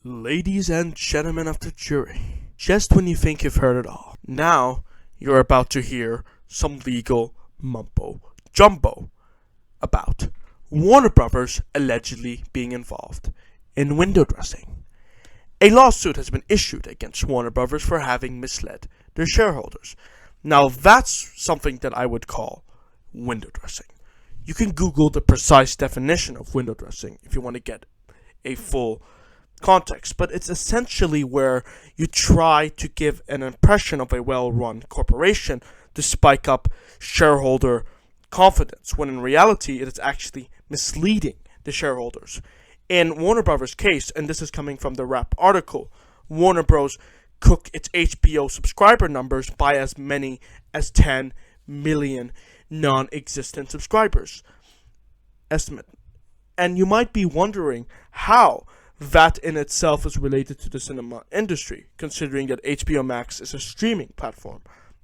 Ladies and gentlemen of the jury, just when you think you've heard it all, now you're about to hear some legal mumbo jumbo about Warner Brothers allegedly being involved in window dressing. A lawsuit has been issued against Warner Brothers for having misled their shareholders. Now that's something that I would call window dressing. You can Google the precise definition of window dressing if you want to get a full context, but it's essentially where you try to give an impression of a well-run corporation to spike up shareholder confidence, when in reality it is actually misleading the shareholders. In Warner Bros. Case, and this is coming from the Wrap article, Warner Bros. Cooked its HBO subscriber numbers by as many as 10 million non-existent subscribers. Estimate. And you might be wondering how that in itself is related to the cinema industry, considering that HBO Max is a streaming platform.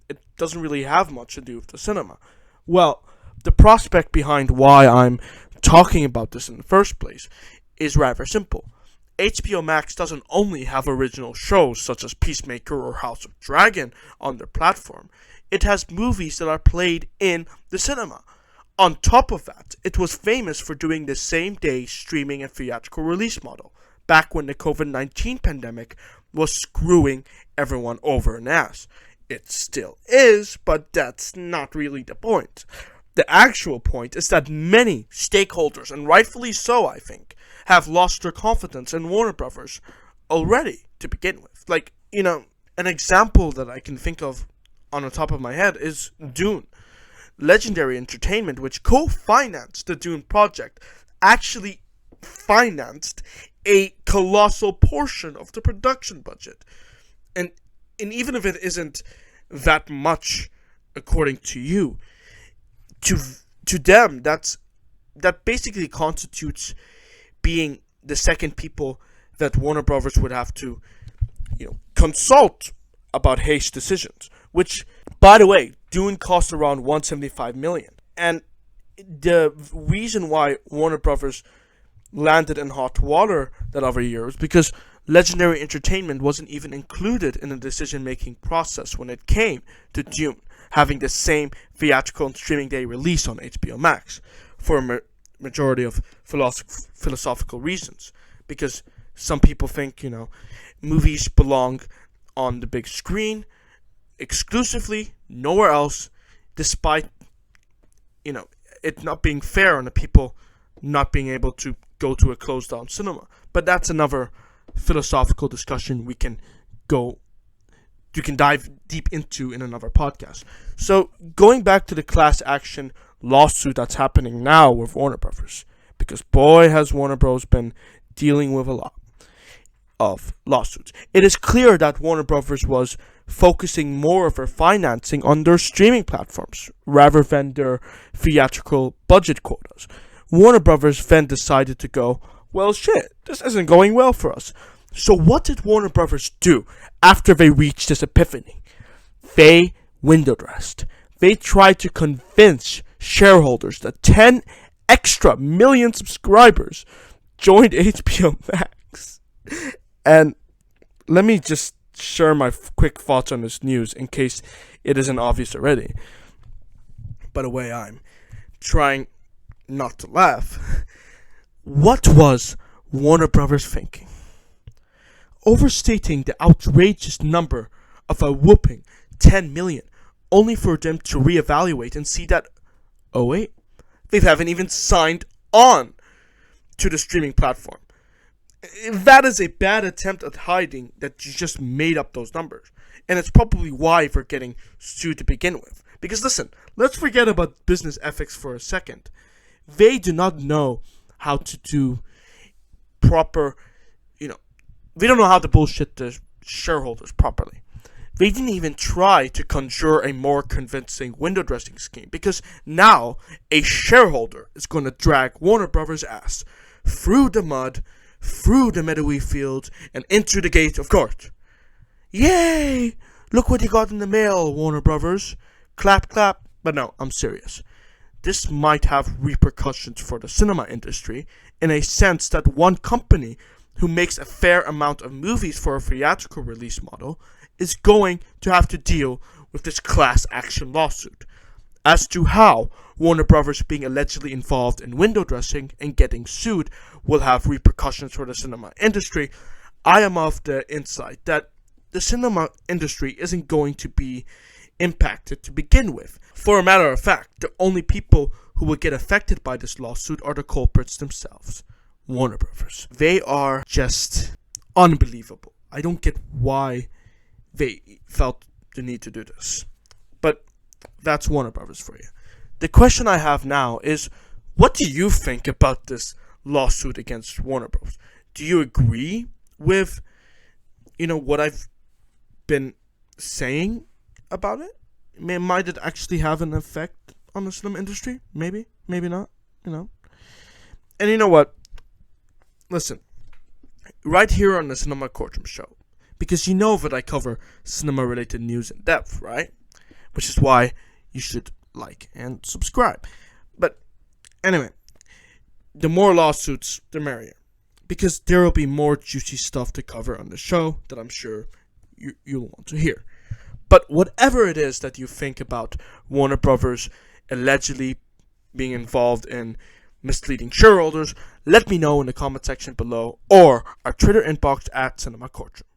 It doesn't really have much to do with the cinema. Well, the prospect behind why I'm talking about this in the first place is rather simple. HBO Max doesn't only have original shows such as Peacemaker or House of Dragon on their platform. It has movies that are played in the cinema. On top of that, it was famous for doing the same-day streaming and theatrical release model, back when the COVID-19 pandemic was screwing everyone over an ass. It still is, but that's not really the point. The actual point is that many stakeholders, and rightfully so I think, have lost their confidence in Warner Brothers already to begin with. Like, an example that I can think of on the top of my head is Dune. Legendary Entertainment, which co-financed the Dune project, actually financed a colossal portion of the production budget. And even if it isn't that much, according to you, to them, that basically constitutes being the second people that Warner Brothers would have to, consult about Hayes' decisions. Which, by the way, Dune cost around $175 million. And the reason why Warner Brothers landed in hot water that other year was because Legendary Entertainment wasn't even included in the decision-making process when it came to Dune having the same theatrical and streaming day release on HBO Max for a majority of philosophical reasons. Because some people think, movies belong on the big screen exclusively, nowhere else, despite, it not being fair on the people not being able to go to a closed down cinema. But that's another philosophical discussion you can dive deep into in another podcast. So going back to the class action lawsuit that's happening now with Warner Brothers, because boy has Warner Bros. Been dealing with a lot of lawsuits. It is clear that Warner Brothers was focusing more of their financing on their streaming platforms rather than their theatrical budget quotas. Warner Brothers then decided to go, well, shit, this isn't going well for us. So what did Warner Brothers do after they reached this epiphany? They window dressed. They tried to convince shareholders that 10 extra million subscribers joined HBO Max. And let me just share my quick thoughts on this news in case it isn't obvious already. By the way, I'm trying not to laugh. What was Warner Brothers thinking? Overstating the outrageous number of a whooping 10 million, only for them to reevaluate and see that, oh wait, they haven't even signed on to the streaming platform. That is a bad attempt at hiding that you just made up those numbers. And it's probably why they're getting sued to begin with. Because listen, let's forget about business ethics for a second. They do not know how to do proper, they don't know how to bullshit the shareholders properly. They didn't even try to conjure a more convincing window dressing scheme, because now a shareholder is going to drag Warner Brothers' ass through the mud, through the meadowy field, and into the gate of court. Yay! Look what you got in the mail, Warner Brothers. Clap, clap. But no, I'm serious. This might have repercussions for the cinema industry in a sense that one company who makes a fair amount of movies for a theatrical release model, is going to have to deal with this class action lawsuit. As to how Warner Brothers being allegedly involved in window dressing and getting sued will have repercussions for the cinema industry, I am of the insight that the cinema industry isn't going to be impacted to begin with. For a matter of fact, the only people who will get affected by this lawsuit are the culprits themselves, Warner Brothers. They are just unbelievable. I don't get why they felt the need to do this. But that's Warner Brothers for you. The question I have now is, what do you think about this lawsuit against Warner Bros? Do you agree with, what I've been saying about it? Might it actually have an effect on the cinema industry? Maybe, maybe not, And you know what? Listen, right here on the Cinema Courtroom show, because you know that I cover cinema-related news in depth, right? Which is why you should like and subscribe. But anyway, the more lawsuits, the merrier. Because there will be more juicy stuff to cover on the show that I'm sure you'll want to hear. But whatever it is that you think about Warner Brothers allegedly being involved in misleading shareholders, let me know in the comment section below or our Twitter inbox at Cinema Courtroom.